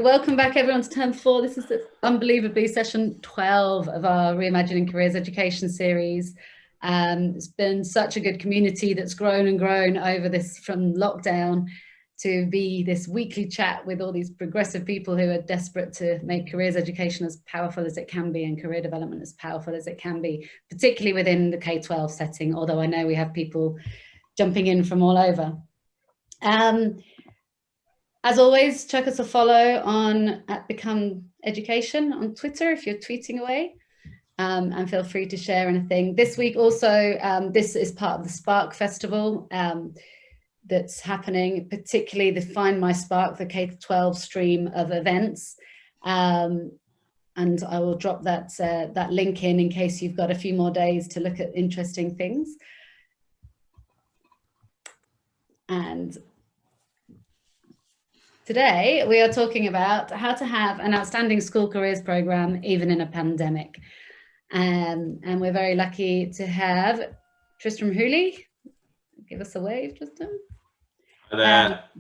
Welcome back everyone to term 4. This is unbelievably session 12 of our Reimagining Careers Education series. It's been such a good community that's grown and grown over this, from lockdown to be this weekly chat with all these progressive people who are desperate to make careers education as powerful as it can be and career development as powerful as it can be, particularly within the K-12 setting, although I know we have people jumping in from all over. As always, check us a follow on @BecomeEducation on Twitter if you're tweeting away, and feel free to share anything. This week also, this is part of the Spark Festival that's happening, particularly the Find My Spark, the K-12 stream of events. And I will drop that link in case you've got a few more days to look at interesting things. And today, we are talking about how to have an outstanding school careers program, even in a pandemic. And we're very lucky to have Tristram Hooley. Give us a wave, Tristram.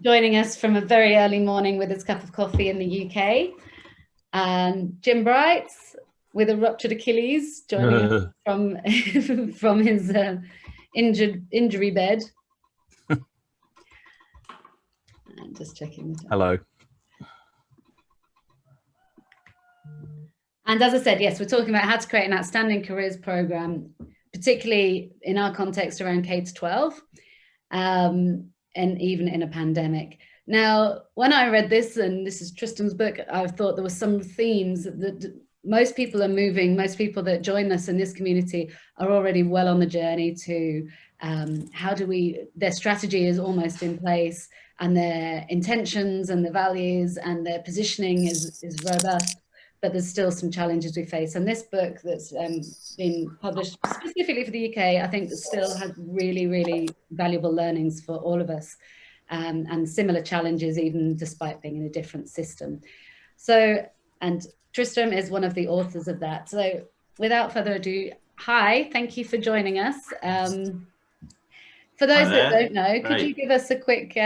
Joining us from a very early morning with his cup of coffee in the UK. Jim Bright, with a ruptured Achilles, joining us from his injury bed. Just checking. Hello. And as I said, yes, we're talking about how to create an outstanding careers program, particularly in our context around K-12, and even in a pandemic. Now, when I read this, and this is Tristram's book, I thought there were some themes that most people are moving, most people that join us in this community are already well on the journey to their strategy is almost in place, and their intentions and the values and their positioning is robust, but there's still some challenges we face. And this book that's been published specifically for the UK, I think that still has really, really valuable learnings for all of us, and similar challenges, even despite being in a different system. So, and Tristram is one of the authors of that. So without further ado, hi, thank you for joining us. For those that don't know, could you give us a quick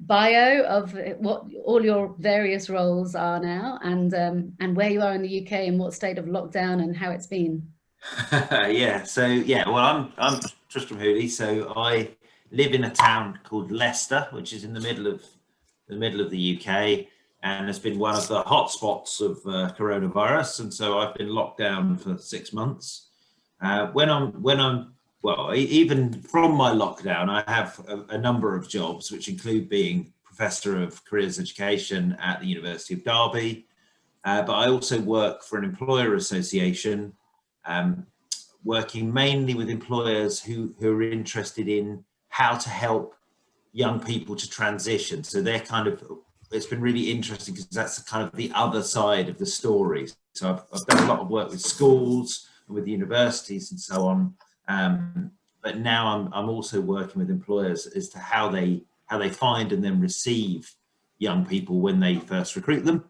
bio of what all your various roles are now, and where you are in the UK and what state of lockdown and how it's been? Well, I'm Tristram Hooley. So I live in a town called Leicester, which is in the middle of the UK, and has been one of the hotspots of coronavirus. And so I've been locked down for 6 months. Even from my lockdown, I have a number of jobs, which include being Professor of Careers Education at the University of Derby. But I also work for an employer association, working mainly with employers who are interested in how to help young people to transition. So it's been really interesting because that's kind of the other side of the story. So I've done a lot of work with schools and with universities and so on. But now I'm also working with employers as to how they find and then receive young people when they first recruit them.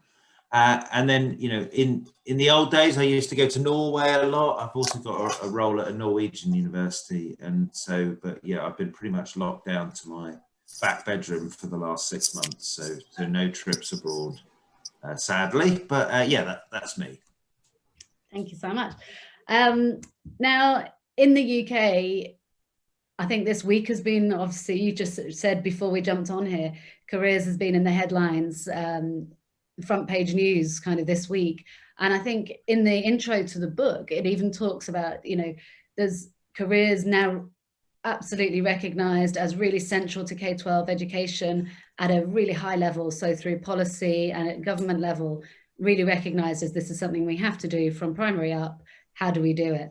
And then, in the old days, I used to go to Norway a lot. I've also got a role at a Norwegian university. And so, I've been pretty much locked down to my back bedroom for the last 6 months. So no trips abroad, sadly. But that's me. Thank you so much. Now, in the UK, I think this week has been, obviously, you just said before we jumped on here, careers has been in the headlines, front page news kind of this week. And I think in the intro to the book, it even talks about, there's careers now absolutely recognized as really central to K-12 education at a really high level. So through policy and at government level, really recognized as this is something we have to do from primary up. How do we do it?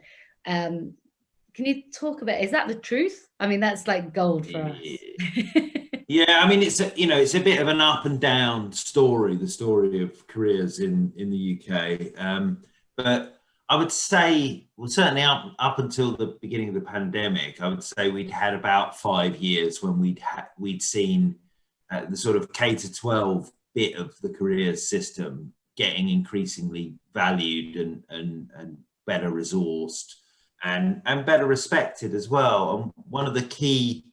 Can you talk about, is that the truth? I mean, that's like gold for us. Yeah, I mean, it's a bit of an up and down story, the story of careers in the UK. But I would say, well, certainly up until the beginning of the pandemic, I would say we'd had about 5 years when we'd seen the sort of K-12 bit of the careers system getting increasingly valued and better resourced and better respected as well. And one of the key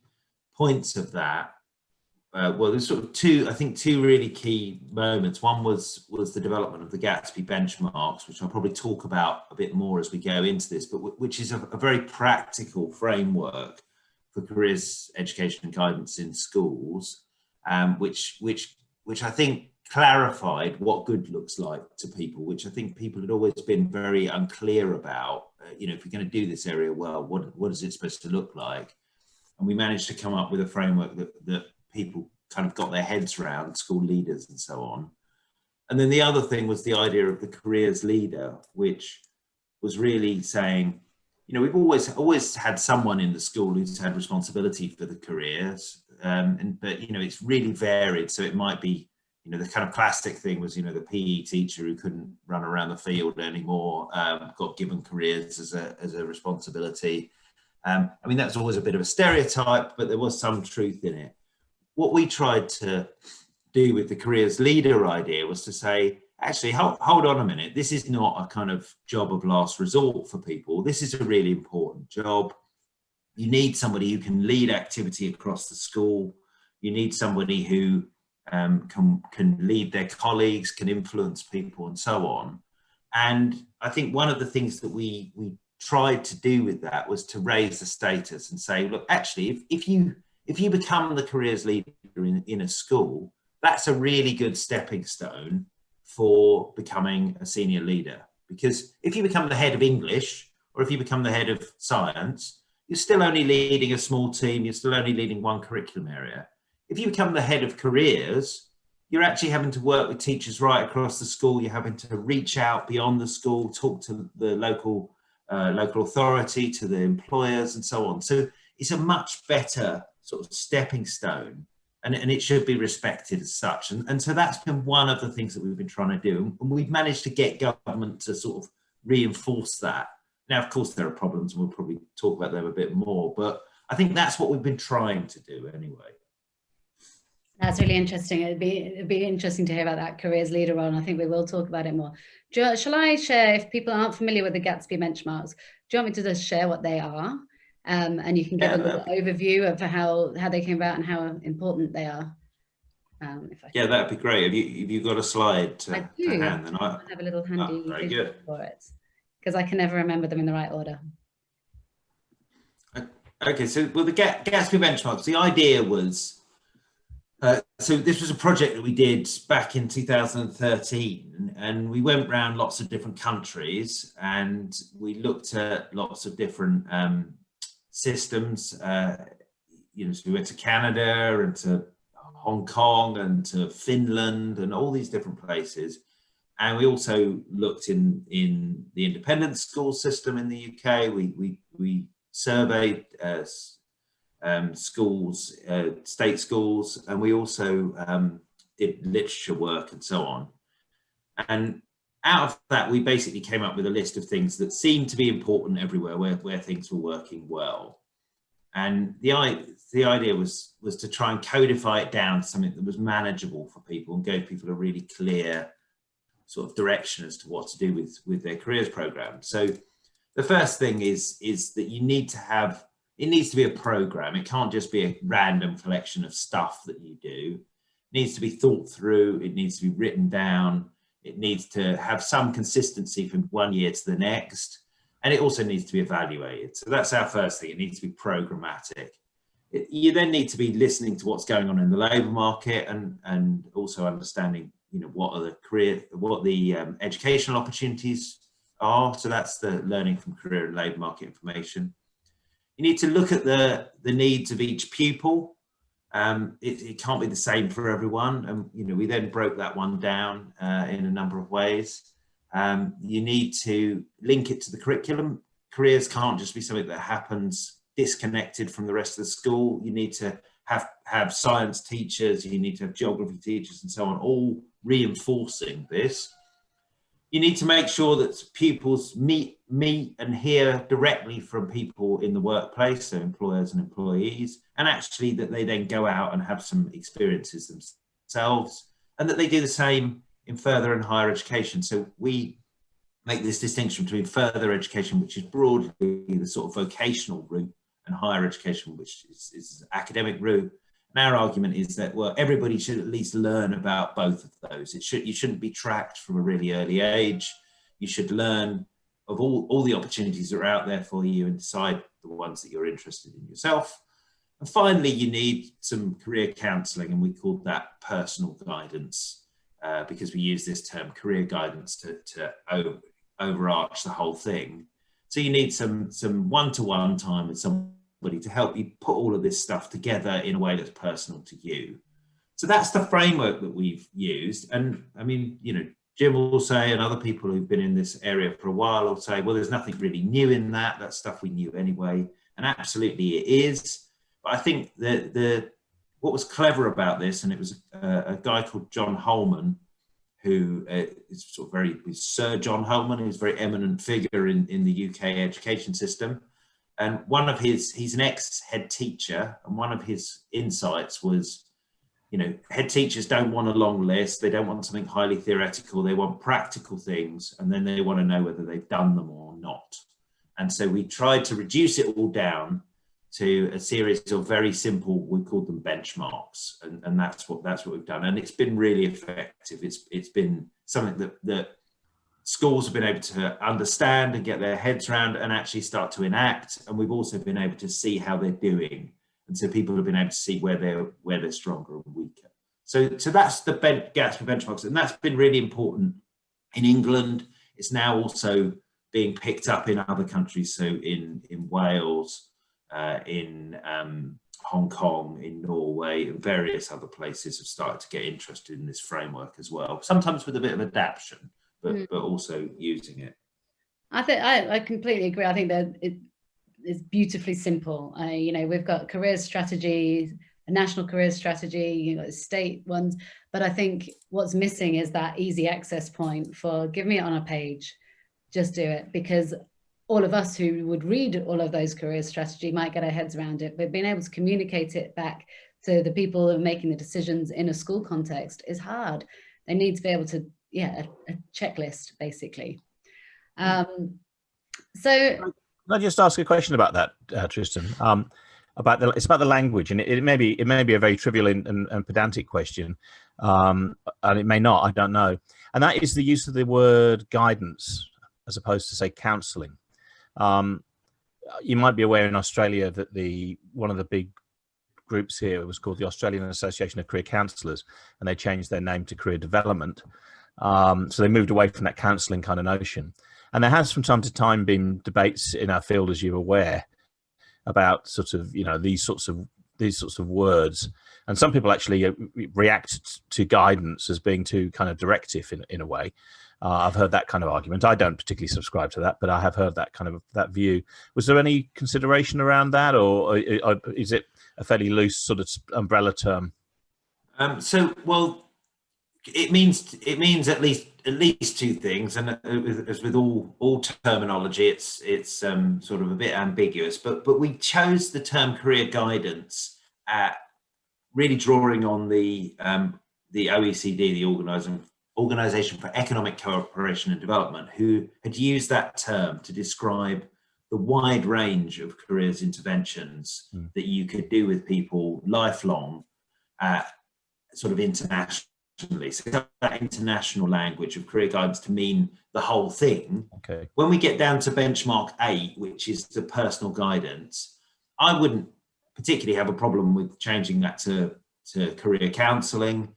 points of that well, there's sort of two really key moments. One was the development of the Gatsby Benchmarks, which I'll probably talk about a bit more as we go into this, but which is a very practical framework for careers education and guidance in schools, which I think clarified what good looks like to people, which I think people had always been very unclear about. If you're going to do this area well, what is it supposed to look like? And we managed to come up with a framework that people kind of got their heads around, school leaders and so on. And then the other thing was the idea of the careers leader, which was really saying, we've always had someone in the school who's had responsibility for the careers, but it's really varied. So it might be, the kind of classic thing was, the PE teacher who couldn't run around the field anymore, got given careers as a responsibility. That's always a bit of a stereotype, but there was some truth in it. What we tried to do with the careers leader idea was to say, actually, hold on a minute. This is not a kind of job of last resort for people. This is a really important job. You need somebody who can lead activity across the school. You need somebody who can lead their colleagues, can influence people and so on. And I think one of the things that we tried to do with that was to raise the status and say, look, actually, if you become the careers leader in a school, that's a really good stepping stone for becoming a senior leader. Because if you become the head of English, or if you become the head of science, you're still only leading a small team, you're still only leading one curriculum area. If you become the head of careers, you're actually having to work with teachers right across the school, you're having to reach out beyond the school, talk to the local authority, to the employers and so on. So it's a much better sort of stepping stone, and it should be respected as such. And so that's been one of the things that we've been trying to do. And we've managed to get government to sort of reinforce that. Now, of course, there are problems, and we'll probably talk about them a bit more, but I think that's what we've been trying to do anyway. That's really interesting. It'd be interesting to hear about that careers leader role, and I think we will talk about it more. Shall I share, if people aren't familiar with the Gatsby benchmarks, do you want me to just share what they are? And you can give a little overview of how they came about and how important they are. That'd be great. Have you got a slide to hand? Then I have a little handy visual for it, because I can never remember them in the right order. Okay, so the Gatsby benchmarks, the idea was, so this was a project that we did back in 2013, and we went around lots of different countries and we looked at lots of different systems. So we went to Canada and to Hong Kong and to Finland and all these different places. And we also looked in the independent school system in the UK. We surveyed schools, state schools, and we also did literature work and so on. And out of that, we basically came up with a list of things that seemed to be important everywhere where things were working well. And the idea was to try and codify it down to something that was manageable for people and gave people a really clear sort of direction as to what to do with their careers program. So the first thing is that you need to have, it needs to be a program. It can't just be a random collection of stuff that you do. It needs to be thought through. It needs to be written down. It needs to have some consistency from one year to the next. And it also needs to be evaluated. So that's our first thing. It needs to be programmatic. You then need to be listening to what's going on in the labour market and also understanding, what the educational opportunities are. So that's the learning from career and labour market information. You need to look at the needs of each pupil. It can't be the same for everyone. And, we then broke that one down in a number of ways. You need to link it to the curriculum. Careers can't just be something that happens disconnected from the rest of the school. You need to have science teachers, you need to have geography teachers and so on, all reinforcing this. You need to make sure that pupils meet and hear directly from people in the workplace, so employers and employees, and actually that they then go out and have some experiences themselves, and that they do the same in further and higher education. So we make this distinction between further education, which is broadly the sort of vocational route, and higher education, which is academic route. And our argument is that, well, everybody should at least learn about both of those. You shouldn't be tracked from a really early age. You should learn of all the opportunities that are out there for you and decide the ones that you're interested in yourself. And finally, you need some career counselling, and we call that personal guidance, because we use this term career guidance to overarch the whole thing. So you need some one-to-one time with somebody to help you put all of this stuff together in a way that's personal to you. So that's the framework that we've used. And I mean, you know, Jim will say, and other people who've been in this area for a while will say, well, there's nothing really new in that. That's stuff we knew anyway. And absolutely it is. But I think that what was clever about this, and it was a guy called John Holman, who is sort of Sir John Holman, who's a very eminent figure in the UK education system. And he's an ex-head teacher, and one of his insights was, you know, head teachers don't want a long list. They don't want something highly theoretical. They want practical things, and then they want to know whether they've done them or not. And so we tried to reduce it all down to a series of very simple, we called them benchmarks, and that's what we've done. And it's been really effective. It's been something that schools have been able to understand and get their heads around and actually start to enact. And we've also been able to see how they're doing. And so people have been able to see where they're stronger and weaker. So that's the Gatsby Benchmarks, and that's been really important in England. It's now also being picked up in other countries. So in Wales, in Hong Kong, in Norway, and various other places have started to get interested in this framework as well. Sometimes with a bit of adaptation, but also using it. I think I completely agree. I think that it's beautifully simple. You know, we've got career strategy, a national career strategy, you know, state ones, but I think what's missing is that easy access point for give me it on a page, just do it, because all of us who would read all of those career strategy might get our heads around it, but being able to communicate it back to the people who are making the decisions in a school context is hard. They need to be able to, a checklist basically. So Can I just ask a question about that, Tristan? It's about the language, and it may be a very trivial and pedantic question, and it may not. I don't know. And that is the use of the word guidance as opposed to, say, counselling. You might be aware in Australia that one of the big groups here was called the Australian Association of Career Counsellors, and they changed their name to Career Development. So they moved away from that counselling kind of notion. And there has from time to time been debates in our field, as you're aware, about sort of, you know, these sorts of words. And some people actually react to guidance as being too kind of directive in a way. I've heard that kind of argument. I don't particularly subscribe to that, but I have heard that view. Was there any consideration around that, or is it a fairly loose sort of umbrella term? It means at least two things, and as with all terminology, it's sort of a bit ambiguous. But we chose the term career guidance, really drawing on the OECD, the Organisation for Economic Cooperation and Development, who had used that term to describe the wide range of careers interventions that you could do with people lifelong, sort of internationally. So that international language of career guidance to mean the whole thing. Okay. When we get down to benchmark 8, which is the personal guidance, I wouldn't particularly have a problem with changing that to career counselling.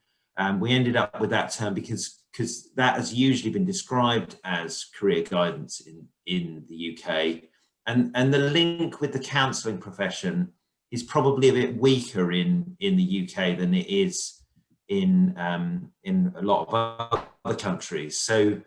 We ended up with that term because that has usually been described as career guidance in the UK, and the link with the counselling profession is probably a bit weaker in the UK than it is in a lot of other countries. So,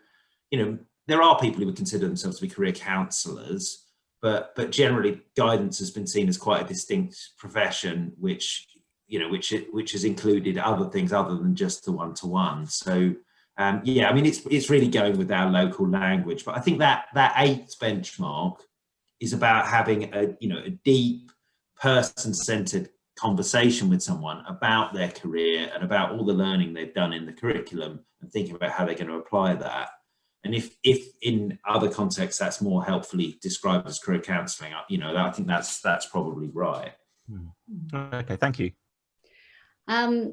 you know, there are people who would consider themselves to be career counsellors, but generally guidance has been seen as quite a distinct profession, which has included other things other than just the one-to-one. So I mean, it's really going with our local language, but I think that 8th benchmark is about having a deep, person-centered conversation with someone about their career and about all the learning they've done in the curriculum, and thinking about how they're going to apply that. And if in other contexts that's more helpfully described as career counselling, I think that's probably right. Okay, thank you. So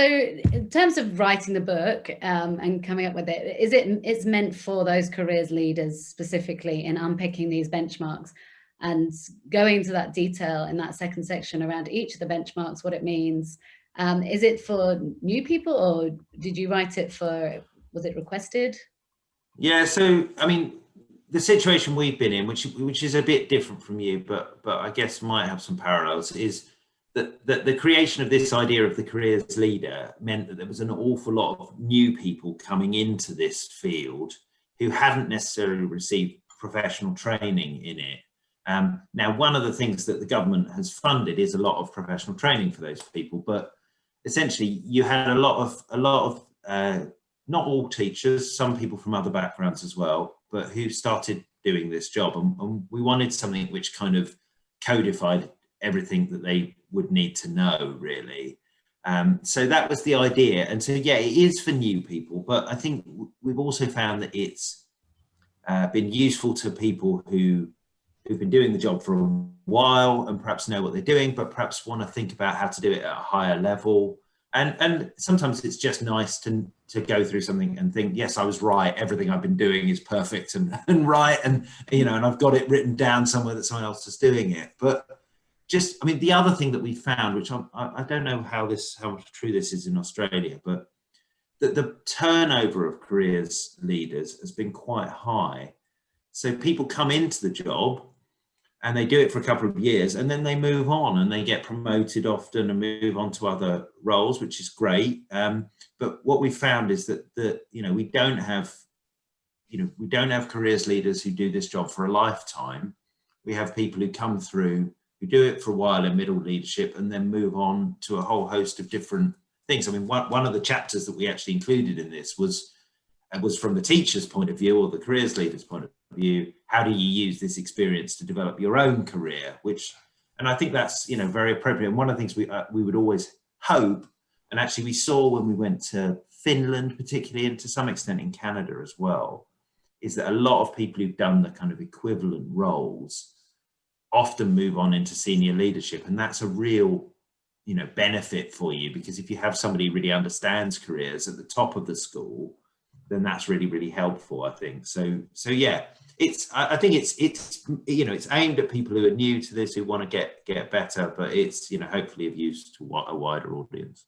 in terms of writing the book and coming up with it, it's meant for those careers leaders specifically in unpicking these benchmarks and going into that detail in that second section around each of the benchmarks, what it means. Is it for new people, or did you write it was it requested? Yeah, so I mean, the situation we've been in, which is a bit different from you, but I guess might have some parallels, is that the creation of this idea of the careers leader meant that there was an awful lot of new people coming into this field who hadn't necessarily received professional training in it. Now, one of the things that the government has funded is a lot of professional training for those people, but essentially you had a lot of not all teachers, some people from other backgrounds as well, but who started doing this job, and we wanted something which kind of codified everything that they would need to know, really. So that was the idea. And so, yeah, it is for new people, but I think we've also found that it's been useful to people who've been doing the job for a while and perhaps know what they're doing, but perhaps want to think about how to do it at a higher level. And sometimes it's just nice to go through something and think, yes, I was right. Everything I've been doing is perfect and right. And, you know, and I've got it written down somewhere that someone else is doing it. But just, I mean, the other thing that we found, which I don't know how much true this is in Australia, but that the turnover of careers leaders has been quite high. So people come into the job and they do it for a couple of years, and then they move on and they get promoted often and move on to other roles, which is great. But what we found is that we don't have careers leaders who do this job for a lifetime. We have people who come through, who do it for a while in middle leadership and then move on to a whole host of different things. I mean, one of the chapters that we actually included in this was from the teacher's point of view, or the careers leader's point of view. How do you use this experience to develop your own career? And I think that's, very appropriate. And one of the things we would always hope, and actually we saw when we went to Finland, particularly, and to some extent in Canada as well, is that a lot of people who've done the kind of equivalent roles often move on into senior leadership. And that's a real, benefit for you, because if you have somebody who really understands careers at the top of the school, then that's really, really helpful, I think. So yeah, I think it's aimed at people who are new to this, who want to get better, but it's, hopefully of use to a wider audience.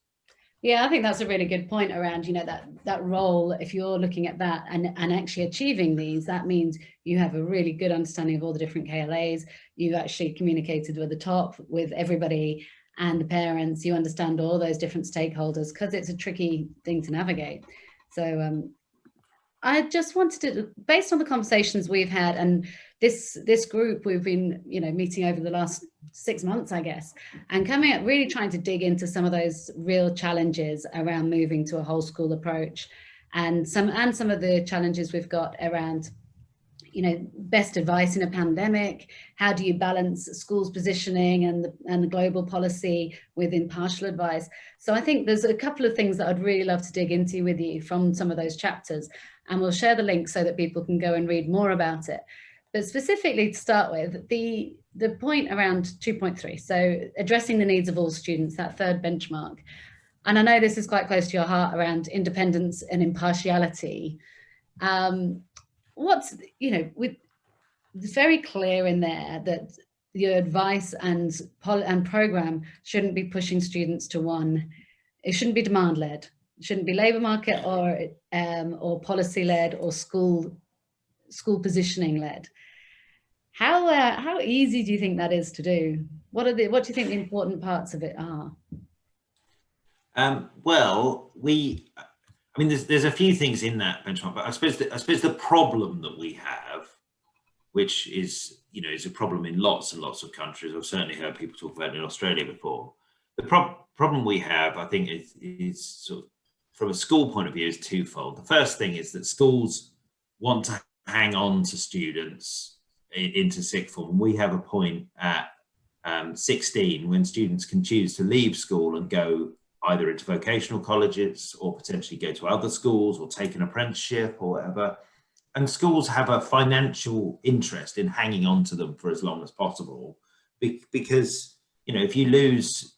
Yeah, I think that's a really good point around, that role. If you're looking at that and actually achieving these, that means you have a really good understanding of all the different KLAs. You've actually communicated with the top, with everybody and the parents. You understand all those different stakeholders, because it's a tricky thing to navigate. So I just wanted to, based on the conversations we've had, and this group we've been, meeting over the last 6 months, I guess, and coming up, really trying to dig into some of those real challenges around moving to a whole school approach, and some of the challenges we've got around, best advice in a pandemic. How do you balance schools' positioning and the global policy with impartial advice? So I think there's a couple of things that I'd really love to dig into with you from some of those chapters, and we'll share the link so that people can go and read more about it. But specifically, to start with, the point around 2.3, so addressing the needs of all students, that third benchmark. And I know this is quite close to your heart around independence and impartiality. It's very clear in there that your advice and program shouldn't be pushing students to one. It shouldn't be demand led. It shouldn't be labour market or policy led or school positioning led. How easy do you think that is to do? What do you think the important parts of it are? There's a few things in that benchmark, but I suppose the problem that we have, which is a problem in lots and lots of countries. I've certainly heard people talk about it in Australia before. The problem we have, I think, is sort of, from a school point of view, is twofold. The first thing is that schools want to hang on to students into sixth form. We have a point at 16 when students can choose to leave school and go either into vocational colleges or potentially go to other schools or take an apprenticeship or whatever. And schools have a financial interest in hanging on to them for as long as possible, because, if you lose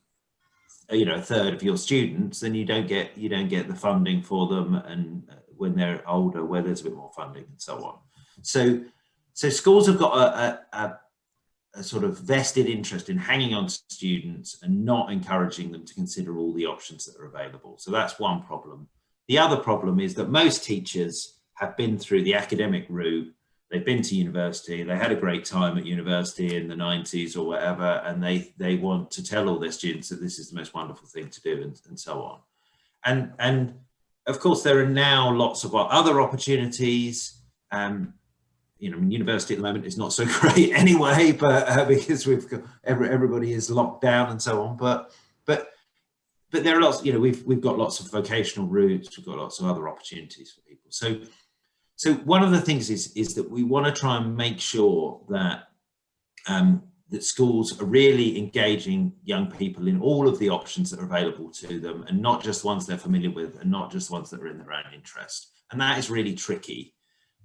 a third of your students, then you don't get the funding for them, and when they're older, where there's a bit more funding and so on. So schools have got a sort of vested interest in hanging on to students and not encouraging them to consider all the options that are available. So that's one problem. The other problem is that most teachers have been through the academic route. They've been to university, they had a great time at university in the 90s or whatever, and they want to tell all their students that this is the most wonderful thing to do, and so on. And of course, there are now lots of other opportunities. University at the moment is not so great anyway, but because we've got everybody is locked down and so on. But there are lots. We've got lots of vocational routes. We've got lots of other opportunities for people. So one of the things is that we want to try and make sure that that schools are really engaging young people in all of the options that are available to them, and not just ones they're familiar with, and not just ones that are in their own interest. And that is really tricky.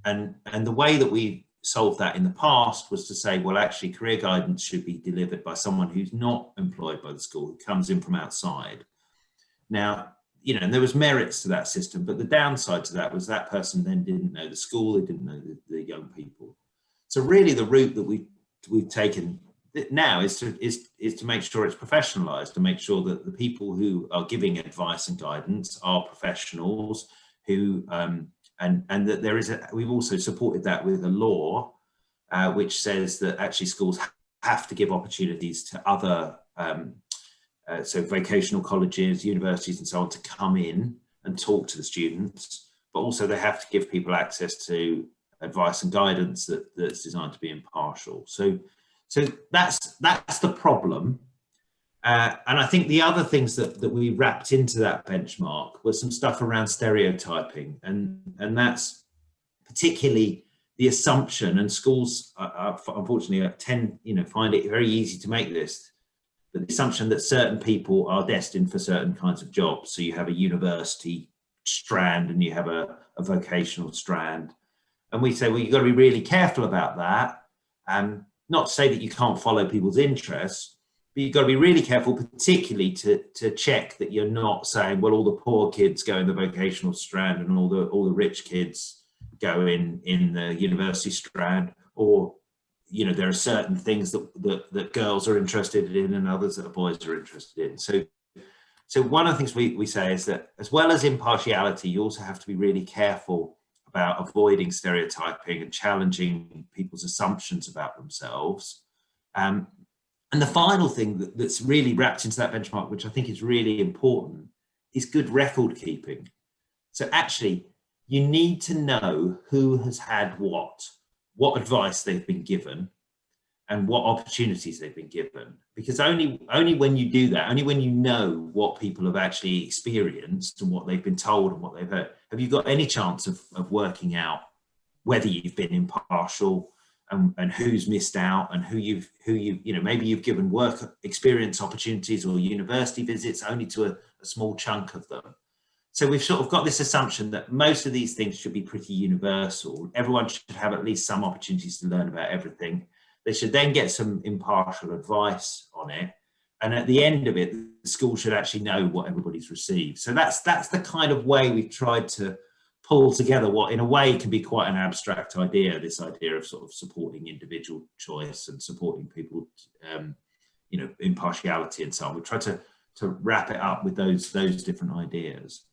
And the way that we solved that in the past was to say, well, actually, career guidance should be delivered by someone who's not employed by the school, who comes in from outside. Now, and there was merits to that system, but the downside to that was that person then didn't know the school, they didn't know the young people. So really, the route that we've taken now is to make sure it's professionalized, to make sure that the people who are giving advice and guidance are professionals who and that there is we've also supported that with a law which says that actually schools have to give opportunities to other so vocational colleges, universities and so on to come in and talk to the students, but also they have to give people access to advice and guidance that's designed to be impartial. So that's the problem. And I think the other things that we wrapped into that benchmark was some stuff around stereotyping, and that's particularly the assumption, and schools unfortunately find it very easy to make this, but the assumption that certain people are destined for certain kinds of jobs. So you have a university strand and you have a vocational strand, and we say, well, you've got to be really careful about that. Not to say that you can't follow people's interests, but you've got to be really careful, particularly to check that you're not saying, well, all the poor kids go in the vocational strand and all the rich kids go in the university strand, or there are certain things that girls are interested in and others that boys are interested in. So one of the things we say is that as well as impartiality, you also have to be really careful about avoiding stereotyping and challenging people's assumptions about themselves. And the final thing that's really wrapped into that benchmark, which I think is really important, is good record keeping. So actually, you need to know who has had what advice they've been given, and what opportunities they've been given. Because only when you do that, only when you know what people have actually experienced and what they've been told and what they've heard, have you got any chance of working out whether you've been impartial and who's missed out, and who maybe you've given work experience opportunities or university visits only to a small chunk of them. So we've sort of got this assumption that most of these things should be pretty universal. Everyone should have at least some opportunities to learn about everything. They should then get some impartial advice on it. And at the end of it, the school should actually know what everybody's received. So that's the kind of way we've tried to pull together what in a way can be quite an abstract idea, this idea of sort of supporting individual choice and supporting people, impartiality and so on. We've tried to wrap it up with those different ideas.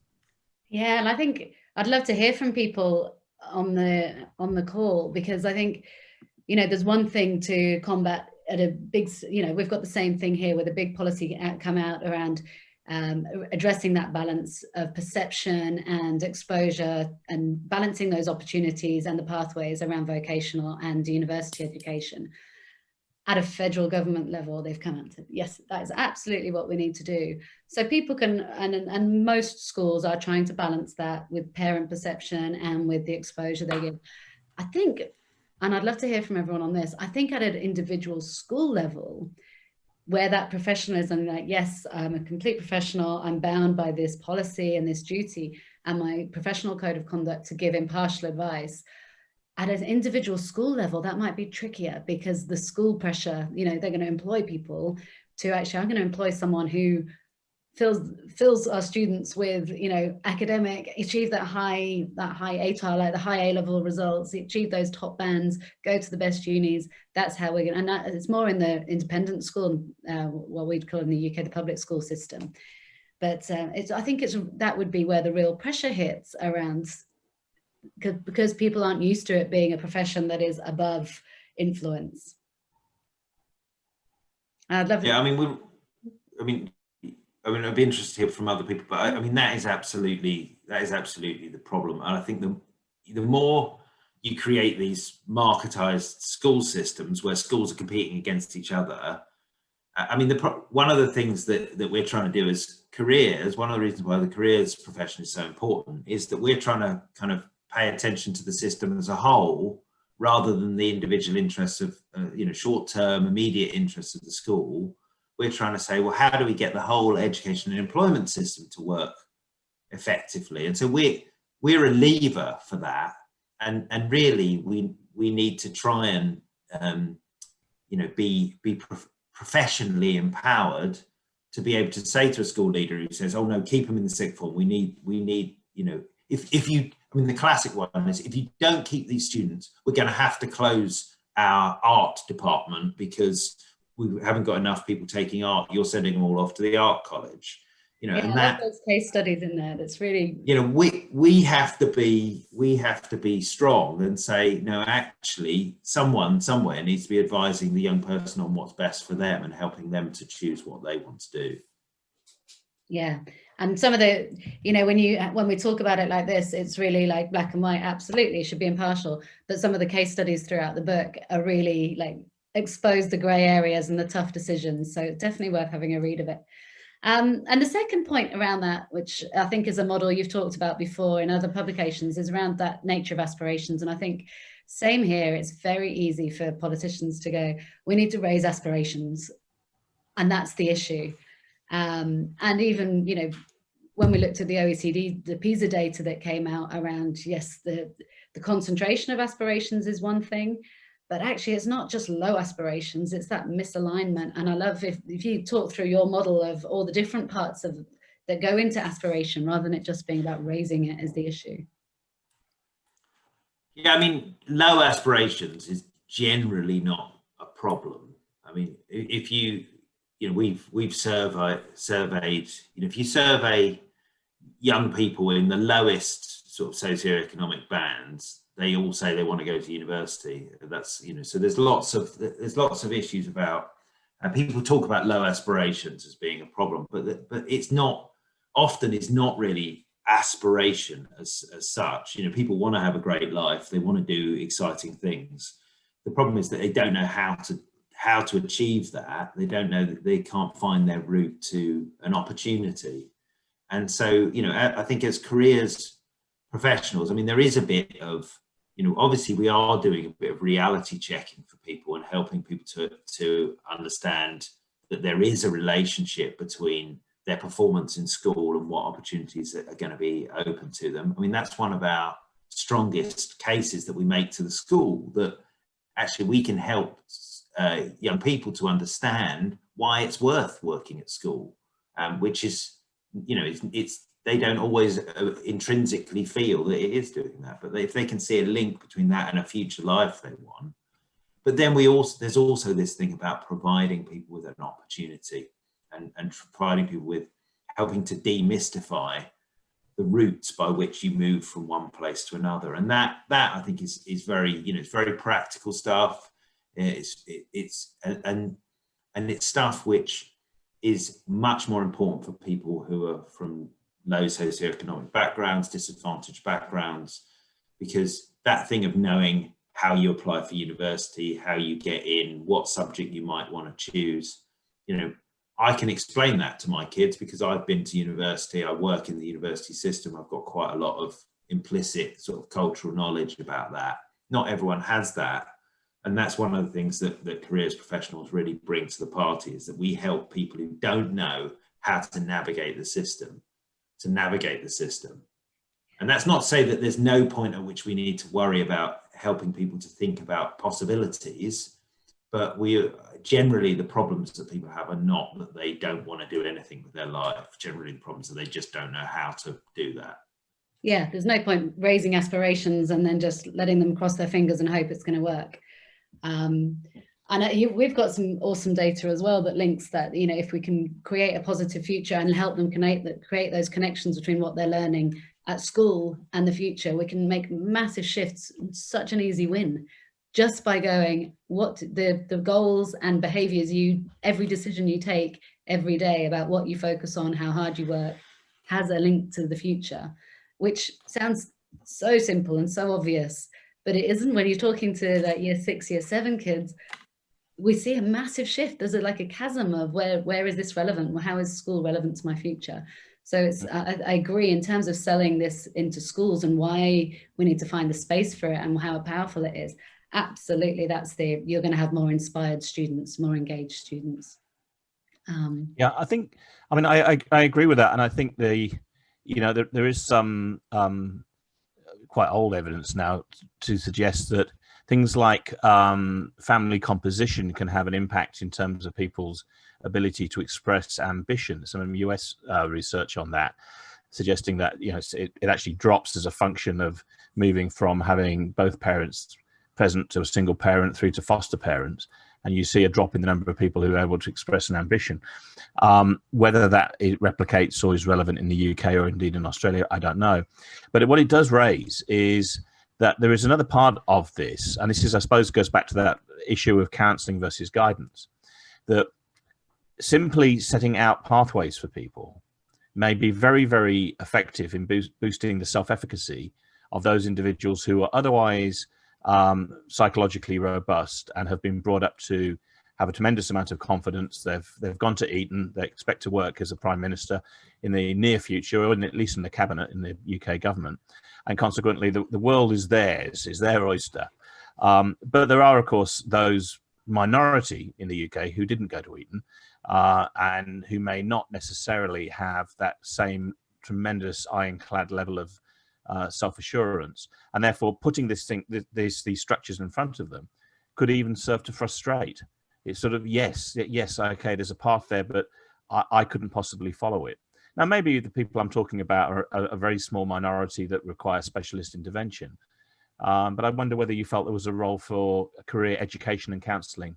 Yeah, and I think I'd love to hear from people on the call, because I think, there's one thing to combat at a big, we've got the same thing here with a big policy come out around addressing that balance of perception and exposure, and balancing those opportunities and the pathways around vocational and university education. At a federal government level, they've come out to, yes, that is absolutely what we need to do. So people can, and most schools are trying to balance that with parent perception and with the exposure they give. I think, and I'd love to hear from everyone on this, I think at an individual school level, where that professionalism, like, yes, I'm a complete professional, I'm bound by this policy and this duty and my professional code of conduct to give impartial advice. At an individual school level, that might be trickier, because the school pressure, they're going to employ people to actually, I'm going to employ someone who fills our students with, you know, academic, achieve that high ATAR, like the high A-level results, achieve those top bands, go to the best unis. That's how we're going, and that, it's more in the independent school, what we'd call in the UK the public school system. But I think that would be where the real pressure hits around, because people aren't used to it being a profession that is above influence. I'd love. Yeah, I mean, I'd be interested to hear from other people, but I mean, that is absolutely the problem. And I think the more you create these marketized school systems where schools are competing against each other, I mean, one of the things that we're trying to do as careers, one of the reasons why the careers profession is so important, is that we're trying to kind of pay attention to the system as a whole, rather than the individual interests of, short-term, immediate interests of the school. We're trying to say, well, how do we get the whole education and employment system to work effectively? And so we're a lever for that. And really, we need to try and, be professionally empowered to be able to say to a school leader who says, oh no, keep them in the sixth form. We need, the classic one is, if you don't keep these students, we're going to have to close our art department because we haven't got enough people taking art. You're sending them all off to the art college, and that those case studies in there. That's really, we have to be strong and say, no, actually, someone somewhere needs to be advising the young person on what's best for them and helping them to choose what they want to do. Yeah. And some of the, when we talk about it like this, it's really like black and white. Absolutely, it should be impartial. But some of the case studies throughout the book are really like expose the grey areas and the tough decisions. So it's definitely worth having a read of it. And the second point around that, which I think is a model you've talked about before in other publications, is around that nature of aspirations. And I think same here, it's very easy for politicians to go, we need to raise aspirations. And that's the issue. And even, when we looked at the OECD, the PISA data that came out around, yes, the concentration of aspirations is one thing, but actually it's not just low aspirations, it's that misalignment. And I love if you talk through your model of all the different parts that go into aspiration, rather than it just being about raising it as the issue. Yeah, I mean, low aspirations is generally not a problem. I mean, if we've surveyed, if you survey young people in the lowest sort of socioeconomic bands, they all say they want to go to university. That's, so there's lots of issues about, people talk about low aspirations as being a problem, but it's not really aspiration as such. People want to have a great life, they want to do exciting things. The problem is that they don't know how to achieve that. They don't know that they can't find their route to an opportunity. And so, I think as careers professionals, I mean, there is a bit of, obviously we are doing a bit of reality checking for people and helping people to understand that there is a relationship between their performance in school and what opportunities that are going to be open to them. I mean, that's one of our strongest cases that we make to the school, that actually we can help young people to understand why it's worth working at school, which is, they don't always intrinsically feel that it is doing that, but if they can see a link between that and a future life they want. But then there's also this thing about providing people with an opportunity and providing people with helping to demystify the routes by which you move from one place to another. And that I think is very, it's very practical stuff. It's stuff which is much more important for people who are from low socioeconomic backgrounds, disadvantaged backgrounds, because that thing of knowing how you apply for university, how you get in, what subject you might want to choose, I can explain that to my kids because I've been to university, I work in the university system, I've got quite a lot of implicit sort of cultural knowledge about that. Not everyone has that. And that's one of the things that careers professionals really bring to the party, is that we help people who don't know how to navigate the system. And that's not to say that there's no point at which we need to worry about helping people to think about possibilities, but we generally, the problems that people have are not that they don't want to do anything with their life. Generally, the problems are they just don't know how to do that. Yeah, there's no point raising aspirations and then just letting them cross their fingers and hope it's going to work. And we've got some awesome data as well that links that, you know, if we can create a positive future and help them create those connections between what they're learning at school and the future, we can make massive shifts. Such an easy win just by going, what the goals and behaviors every decision you take every day about what you focus on, how hard you work, has a link to the future, which sounds so simple and so obvious, but it isn't. When you're talking to like year 6, year 7 kids, we see a massive shift. There's like a chasm of where is this relevant? Well, how is school relevant to my future? So I agree in terms of selling this into schools and why we need to find the space for it and how powerful it is. Absolutely, you're going to have more inspired students, more engaged students. Yeah, I agree with that, and I think there is some quite old evidence now to suggest that things like family composition can have an impact in terms of people's ability to express ambition. Some US research on that, suggesting that it actually drops as a function of moving from having both parents present to a single parent through to foster parents, and you see a drop in the number of people who are able to express an ambition. Whether that it replicates or is relevant in the UK or indeed in Australia, I don't know. But what it does raise is that there is another part of this, and this is, I suppose, goes back to that issue of counselling versus guidance, that simply setting out pathways for people may be very, very effective in boosting the self-efficacy of those individuals who are otherwise psychologically robust and have been brought up to have a tremendous amount of confidence. They've gone to Eton. They expect to work as a prime minister in the near future, or at least in the cabinet in the UK government. And consequently, the world is theirs, is their oyster. But there are, of course, those minority in the UK who didn't go to Eton and who may not necessarily have that same tremendous ironclad level of self-assurance, and therefore putting these structures in front of them could even serve to frustrate. It's sort of yes, okay, there's a path there, but I couldn't possibly follow it. Now, maybe the people I'm talking about are a very small minority that require specialist intervention, but I wonder whether you felt there was a role for career education and counselling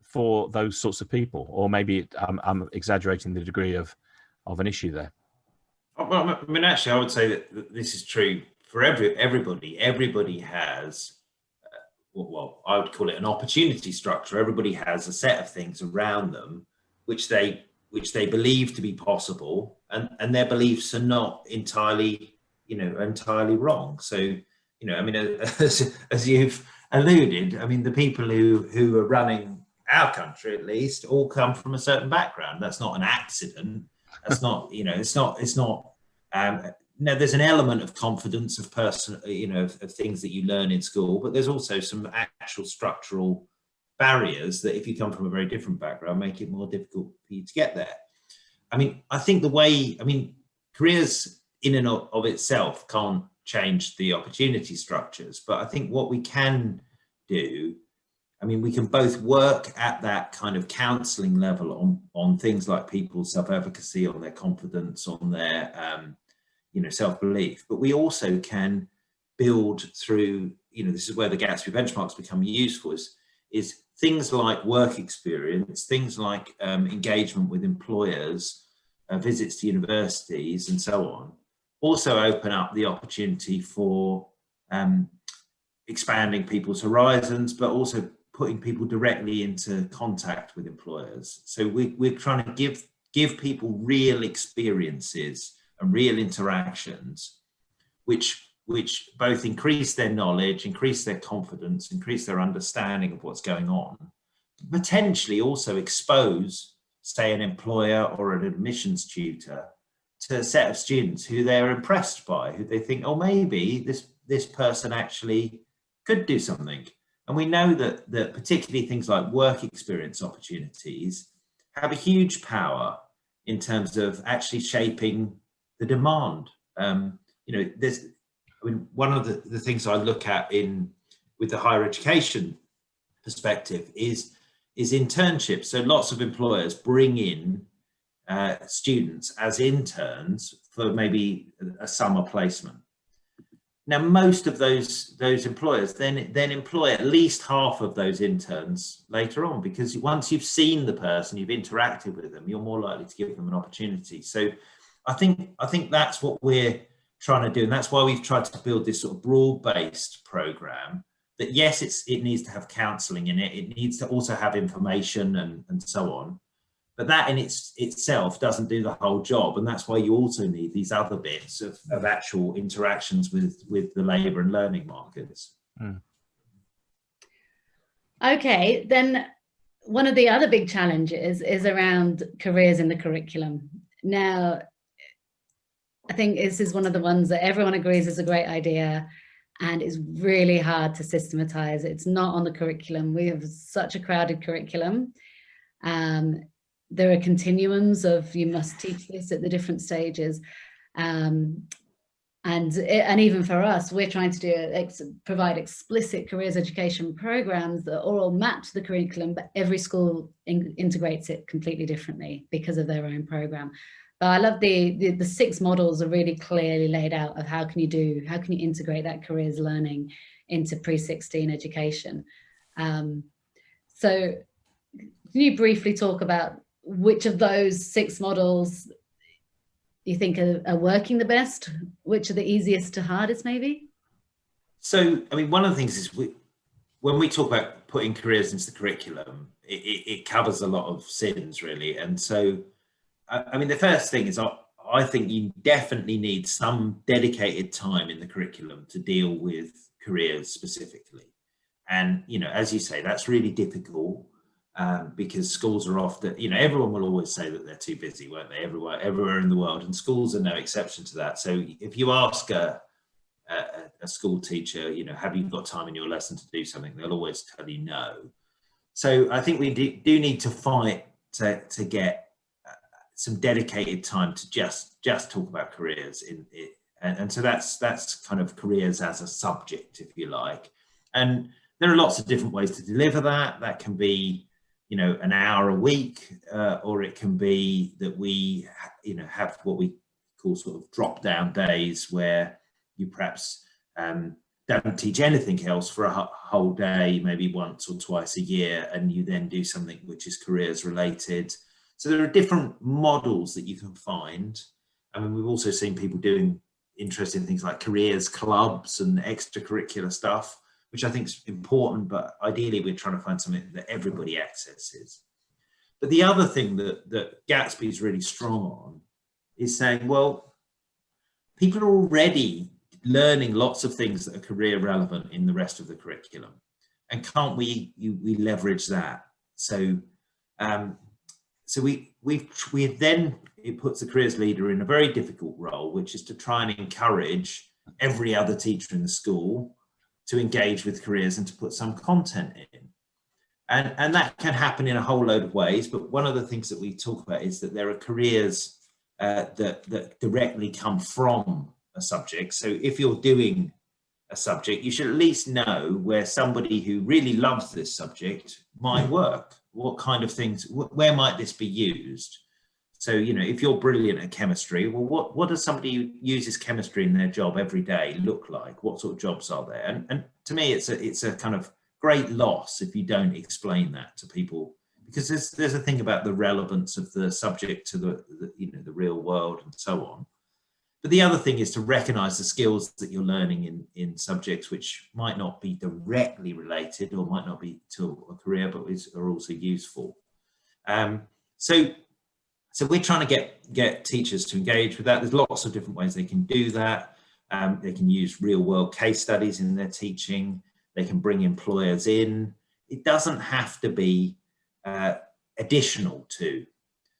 for those sorts of people, or maybe I'm exaggerating the degree of an issue there. Well, I mean, actually, I would say that this is true for everybody. Everybody has, well, I would call it an opportunity structure. Everybody has a set of things around them which they believe to be possible, and their beliefs are not entirely wrong. So, I mean, as you've alluded, I mean, the people who are running our country, at least, all come from a certain background. That's not an accident. That's not, it's not. Now, there's an element of confidence of of things that you learn in school, but there's also some actual structural barriers that, if you come from a very different background, make it more difficult for you to get there. I mean, I think careers in and of itself can't change the opportunity structures, but I think what we can do, I mean, we can both work at that kind of counselling level on things like people's self-efficacy, on their confidence, on their, self-belief. But we also can build through, this is where the Gatsby Benchmarks become useful, is things like work experience, things like engagement with employers, visits to universities, and so on, also open up the opportunity for expanding people's horizons, but also putting people directly into contact with employers. So we're trying to give people real experiences and real interactions, which both increase their knowledge, increase their confidence, increase their understanding of what's going on, potentially also expose, say, an employer or an admissions tutor to a set of students who they're impressed by, who they think, oh, maybe this person actually could do something. And we know that particularly things like work experience opportunities have a huge power in terms of actually shaping the demand. One of the things I look at with the higher education perspective is, is internships. So lots of employers bring in students as interns for maybe a summer placement. Now, most of those employers then employ at least half of those interns later on, because once you've seen the person, you've interacted with them, you're more likely to give them an opportunity. So I think that's what we're trying to do, and that's why we've tried to build this sort of broad-based program. That yes, it needs to have counselling in it. It needs to also have information and so on. But that in itself doesn't do the whole job, and that's why you also need these other bits of actual interactions with the labour and learning markets. Okay, then one of the other big challenges is around careers in the curriculum. Now, I think this is one of the ones that everyone agrees is a great idea, and it's really hard to systematise. It's not on the curriculum. We have such a crowded curriculum. There are continuums of you must teach this at the different stages. And even for us, we're trying to provide explicit careers education programs that all match the curriculum, but every school integrates it completely differently because of their own program. But I love the 6 models are really clearly laid out of how can you integrate that careers learning into pre-16 education. So can you briefly talk about which of those 6 models you think are working the best? Which are the easiest to hardest, maybe? So, I mean, one of the things is when we talk about putting careers into the curriculum, it covers a lot of sins, really. And so, I mean, the first thing is I think you definitely need some dedicated time in the curriculum to deal with careers specifically. And, you know, as you say, that's really difficult. Because schools are often, you know, everyone will always say that they're too busy, won't they? Everywhere in the world, and schools are no exception to that. So if you ask a school teacher, you know, have you got time in your lesson to do something, they'll always tell you no. So I think we do need to fight to get some dedicated time to just talk about careers in it, and so that's kind of careers as a subject, if you like. And there are lots of different ways to deliver that. That can be, you know, an hour a week, or it can be that we, you know, have what we call sort of drop down days where you perhaps don't teach anything else for a whole day, maybe once or twice a year, and you then do something which is careers related. So there are different models that you can find. I mean, we've also seen people doing interesting things like careers clubs and extracurricular stuff, which I think is important, but ideally we're trying to find something that everybody accesses. But the other thing that Gatsby is really strong on is saying, well, people are already learning lots of things that are career relevant in the rest of the curriculum, and can't we leverage that? So it puts the careers leader in a very difficult role, which is to try and encourage every other teacher in the school to engage with careers and to put some content in. And that can happen in a whole load of ways. But one of the things that we talk about is that there are careers that directly come from a subject. So if you're doing a subject, you should at least know where somebody who really loves this subject might work. What kind of things, where might this be used? So, you know, if you're brilliant at chemistry, well, what does somebody who uses chemistry in their job every day look like? What sort of jobs are there? And to me, it's a kind of great loss if you don't explain that to people, because there's a thing about the relevance of the subject to the you know, the real world and so on. But the other thing is to recognize the skills that you're learning in subjects which might not be directly related or might not be to a career, but are also useful. So we're trying to get teachers to engage with that. There's lots of different ways they can do that. They can use real world case studies in their teaching. They can bring employers in. It doesn't have to be additional to.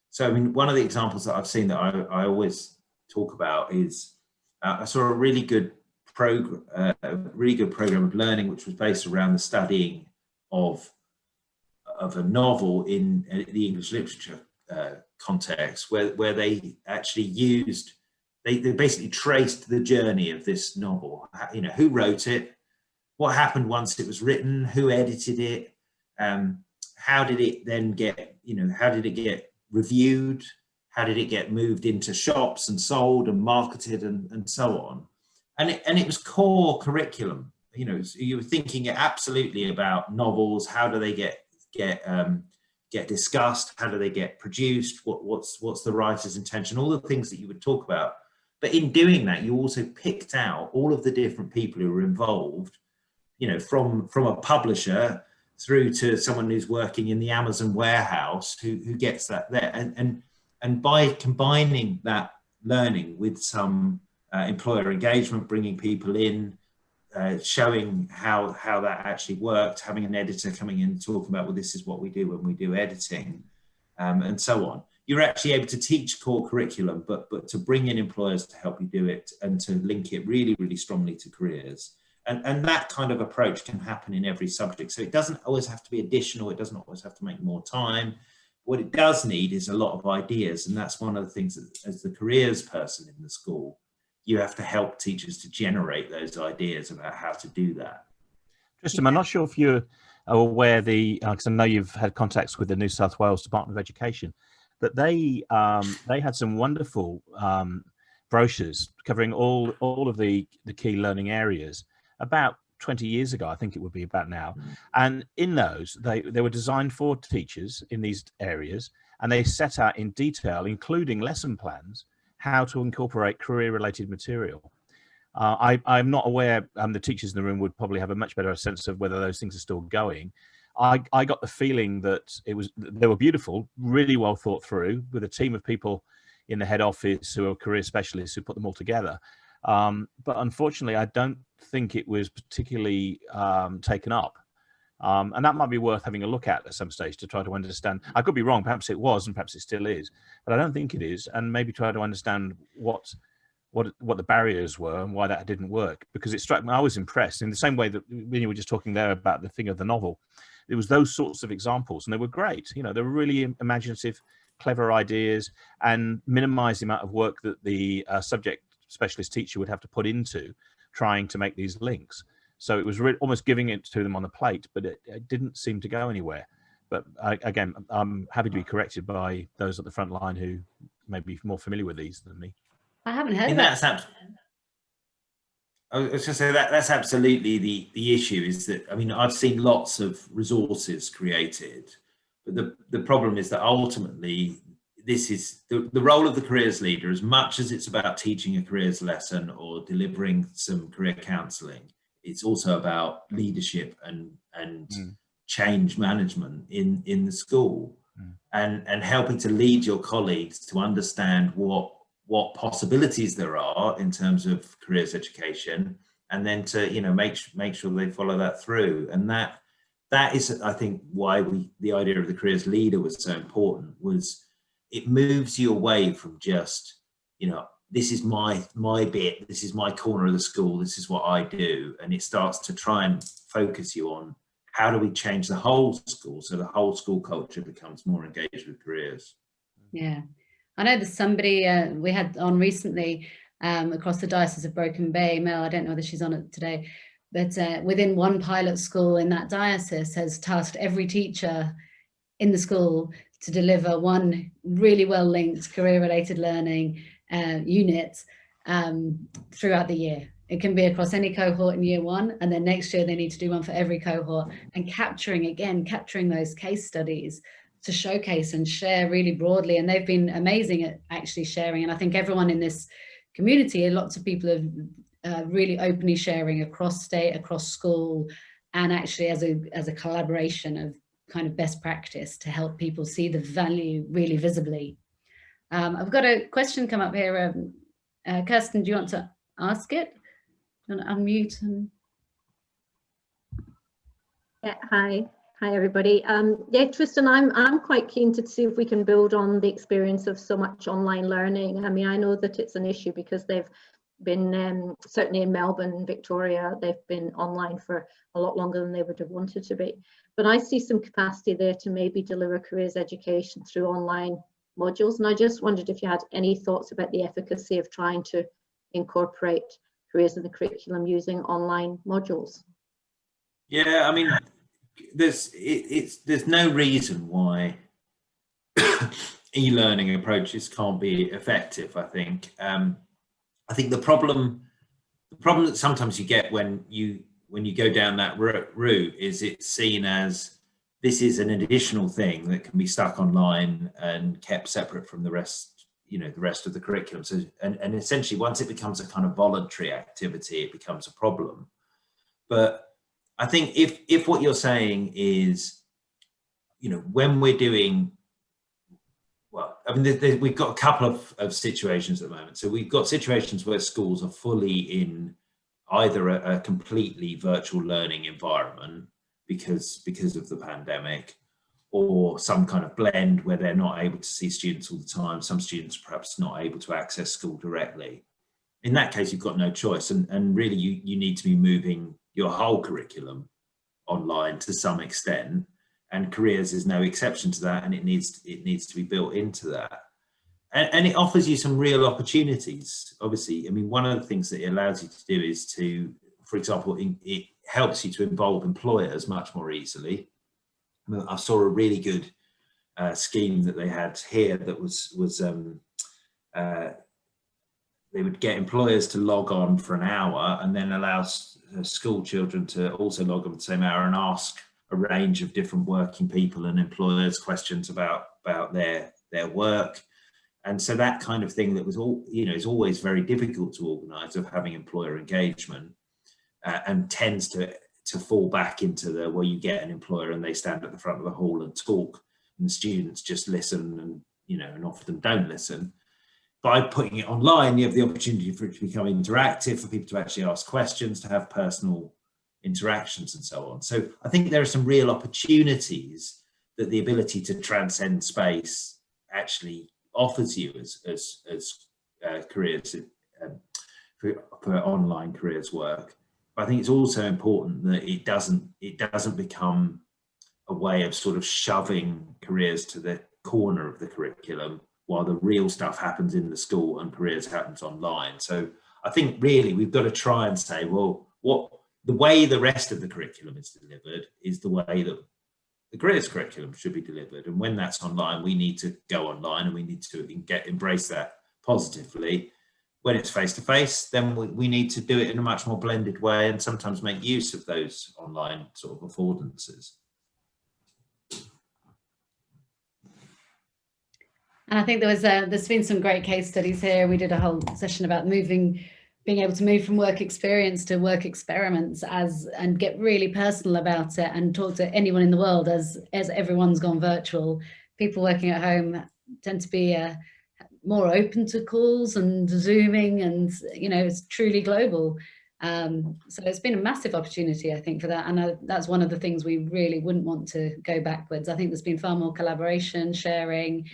So, I mean, one of the examples that I've seen that I always talk about is I saw a really good program of learning, which was based around the studying of a novel in the English literature context, where they actually they basically traced the journey of this novel. You know, who wrote it, what happened once it was written, who edited it, how did it then get, how did it get reviewed? How did it get moved into shops and sold and marketed and so on? And it was core curriculum. You were thinking absolutely about novels. How do they get discussed? How do they get produced? What's the writer's intention? All the things that you would talk about. But in doing that, you also picked out all of the different people who were involved, from a publisher through to someone who's working in the Amazon warehouse who gets that there. And by combining that learning with some employer engagement, bringing people in, showing how that actually worked, having an editor coming in and talking about, well, this is what we do when we do editing, and so on. You're actually able to teach core curriculum, but to bring in employers to help you do it and to link it really, really strongly to careers. And that kind of approach can happen in every subject. So it doesn't always have to be additional. It doesn't always have to make more time. What it does need is a lot of ideas. And that's one of the things that, as the careers person in the school, you have to help teachers to generate those ideas about how to do that. Tristram, I'm not sure if you're aware, because I know you've had contacts with the New South Wales Department of Education, but they had some wonderful brochures covering all of the key learning areas about 20 years ago, I think it would be about now. And in those, they were designed for teachers in these areas, and they set out in detail, including lesson plans, how to incorporate career-related material. I'm not aware, the teachers in the room would probably have a much better sense of whether those things are still going. I got the feeling that they were beautiful, really well thought through, with a team of people in the head office who are career specialists who put them all together. But unfortunately, I don't think it was particularly taken up. And that might be worth having a look at some stage to try to understand. I could be wrong, perhaps it was, and perhaps it still is, but I don't think it is. And maybe try to understand what the barriers were and why that didn't work. Because it struck me, I was impressed in the same way that when you were just talking there about the thing of the novel. It was those sorts of examples, and they were great. They were really imaginative, clever ideas, and minimize the amount of work that the subject specialist teacher would have to put into trying to make these links. So it was almost giving it to them on the plate, but it didn't seem to go anywhere. But again, I'm happy to be corrected by those at the front line who may be more familiar with these than me. I haven't heard that. I was just saying that's absolutely the issue, is that, I mean, I've seen lots of resources created, but the problem is that ultimately this is the role of the careers leader. As much as it's about teaching a careers lesson or delivering some career counselling, it's also about leadership and change management in the school, and helping to lead your colleagues to understand what possibilities there are in terms of careers education, and then to make sure they follow that through. And that is, I think, why the idea of the careers leader was so important. Was it moves you away from just, this is my bit, this is my corner of the school, this is what I do, and it starts to try and focus you on how do we change the whole school so the whole school culture becomes more engaged with careers. Yeah, I know there's somebody we had on recently across the Diocese of Broken Bay, Mel, I don't know whether she's on it today, but within one pilot school in that diocese has tasked every teacher in the school to deliver one really well linked career related learning unit throughout the year. It can be across any cohort in year one, and then next year they need to do one for every cohort, and capturing those case studies to showcase and share really broadly. And they've been amazing at actually sharing. And I think everyone in this community, lots of people have really openly sharing across state, across school, and actually as a collaboration of kind of best practice to help people see the value really visibly. I've got a question come up here. Kirsten, do you want to ask it? Do you want to unmute? Yeah, hi everybody. Yeah, Tristan, I'm quite keen to see if we can build on the experience of so much online learning. I mean, I know that it's an issue because they've been certainly in Melbourne, Victoria, they've been online for a lot longer than they would have wanted to be. But I see some capacity there to maybe deliver careers education through online modules. And I just wondered if you had any thoughts about the efficacy of trying to incorporate careers in the curriculum using online modules. Yeah, I mean, there's no reason why e-learning approaches can't be effective. I think the problem that sometimes you get when you go down that route is it's seen as this is an additional thing that can be stuck online and kept separate from the rest of the curriculum. So and essentially once it becomes a kind of voluntary activity, it becomes a problem. But I think if what you're saying is, when we're doing, well, I mean, we've got a couple of situations at the moment. So we've got situations where schools are fully in either a completely virtual learning environment because of the pandemic, or some kind of blend where they're not able to see students all the time. Some students perhaps not able to access school directly. In that case, you've got no choice. And really, you need to be moving your whole curriculum online to some extent. And Careers is no exception to that. And it needs to be built into that. And it offers you some real opportunities. Obviously, I mean, one of the things that it allows you to do is to, for example, it helps you to involve employers much more easily. I saw a really good scheme that they had here that was they would get employers to log on for an hour and then allow school children to also log on the same hour and ask a range of different working people and employers questions about their work. And so that kind of thing that was is always very difficult to organise, of having employer engagement, and tends to fall back into where you get an employer and they stand at the front of the hall and talk, and the students just listen and often don't listen. By putting it online, you have the opportunity for it to become interactive, for people to actually ask questions, to have personal interactions and so on. So I think there are some real opportunities that the ability to transcend space actually offers you as careers for online careers work. But I think it's also important that it doesn't become a way of sort of shoving careers to the corner of the curriculum while the real stuff happens in the school and careers happens online. So I think really we've got to try and say, well, the way the rest of the curriculum is delivered is the way that the careers curriculum should be delivered. And when that's online, we need to go online and we need to embrace that positively. When it's face-to-face, then we need to do it in a much more blended way and sometimes make use of those online sort of affordances. And I think there's been some great case studies here. We did a whole session about being able to move from work experience to work experiments and get really personal about it and talk to anyone in the world as everyone's gone virtual. People working at home tend to be more open to calls and Zooming, and it's truly global. So it's been a massive opportunity, I think, for that. And that's one of the things we really wouldn't want to go backwards. I think there's been far more collaboration, sharing.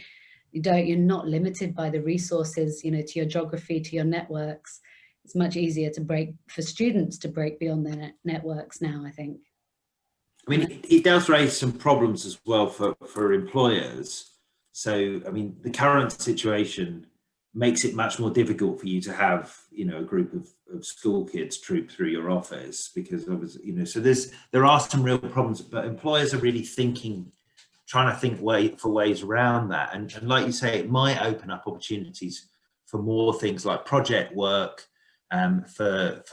You're not limited by the resources, to your geography, to your networks. It's much easier for students to break beyond their networks now, I think. I mean, it does raise some problems as well for employers. So, I mean, the current situation makes it much more difficult for you to have, a group of school kids troop through your office because obviously, so there are some real problems, but employers are really trying to think for ways around that. And like you say, it might open up opportunities for more things like project work, for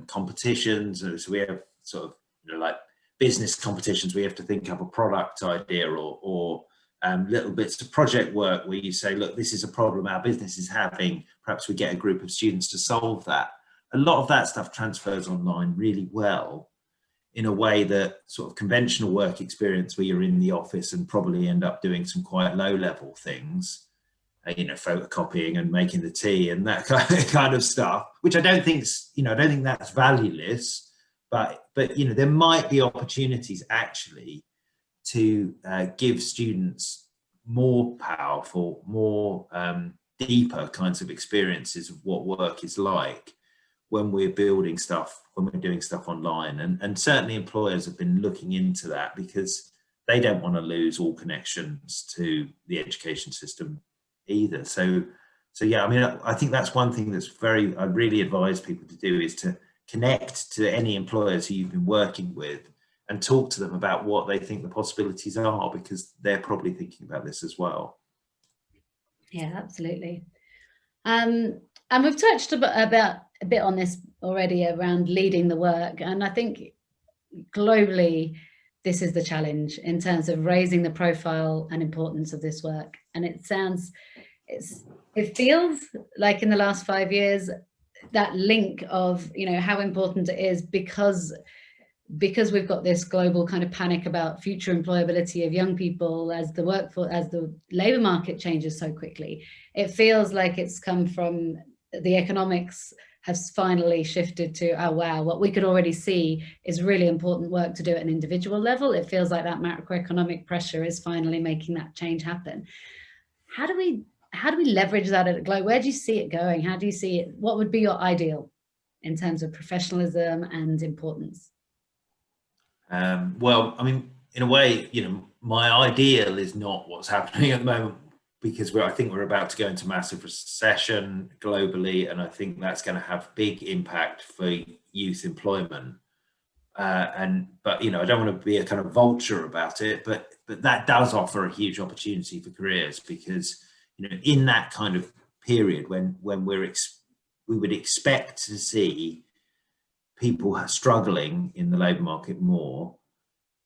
competitions. So we have sort of, like business competitions, we have to think up a product idea or little bits of project work where you say, look, this is a problem our business is having. Perhaps we get a group of students to solve that. A lot of that stuff transfers online really well in a way that sort of conventional work experience where you're in the office and probably end up doing some quite low level things, photocopying and making the tea and that kind of stuff, which I don't think that's valueless, but there might be opportunities actually to give students more powerful, more deeper kinds of experiences of what work is like when we're doing stuff online. And certainly employers have been looking into that because they don't want to lose all connections to the education system either. So yeah, I mean, I think that's one thing I really advise people to do is to connect to any employers who you've been working with and talk to them about what they think the possibilities are, because they're probably thinking about this as well. Yeah, absolutely. And we've touched about a bit on this already around leading the work. And I think globally, this is the challenge in terms of raising the profile and importance of this work. And it feels like in the last 5 years, that link of, you know, how important it is because we've got this global kind of panic about future employability of young people as the workforce, as the labor market changes so quickly. It feels like it's come from the economics has finally shifted to, oh wow, what we could already see is really important work to do at an individual level. It feels like that macroeconomic pressure is finally making that change happen. How do we leverage that at a globe? Where do you see it going? How do you see it? What would be your ideal in terms of professionalism and importance? Well, I mean, in a way, you know, my ideal is not what's happening at the moment, because I think we're about to go into massive recession globally, and I think that's going to have big impact for youth employment. But you know, I don't want to be a kind of vulture about it, but that does offer a huge opportunity for careers, because you know, in that kind of period when we would expect to see people struggling in the labour market more,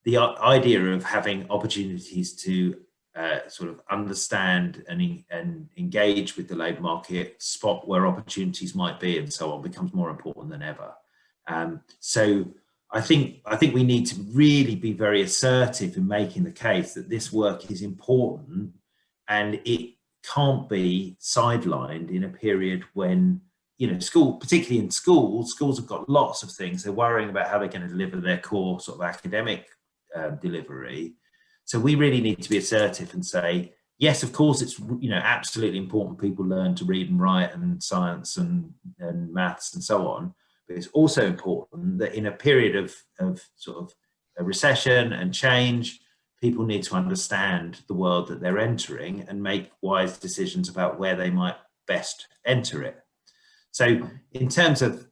the idea of having opportunities to sort of understand and engage with the labour market, spot where opportunities might be, and so on, becomes more important than ever. So I think we need to really be very assertive in making the case that this work is important, and it can't be sidelined in a period when, you know, particularly in schools have got lots of things. They're worrying about how they're going to deliver their core sort of academic delivery. So we really need to be assertive and say, yes, of course, it's, you know, absolutely important people learn to read and write and science and maths and so on. But it's also important that in a period of sort of a recession and change, people need to understand the world that they're entering and make wise decisions about where they might best enter it. So in terms of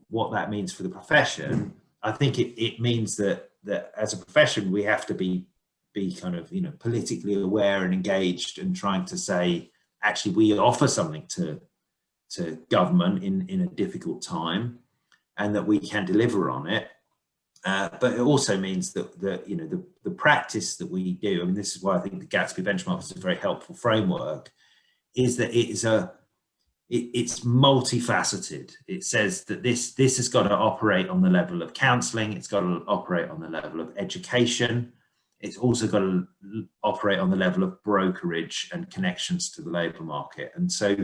what that means for the profession, I think it means that as a profession, we have to be kind of, you know, politically aware and engaged, and trying to say, actually, we offer something to government in a difficult time, and that we can deliver on it. But it also means that you know, the practice that we do, I mean, this is why I think the Gatsby Benchmarks is a very helpful framework, is that it's multifaceted. It says that this has got to operate on the level of counselling, it's got to operate on the level of education, it's also got to operate on the level of brokerage and connections to the labour market. And so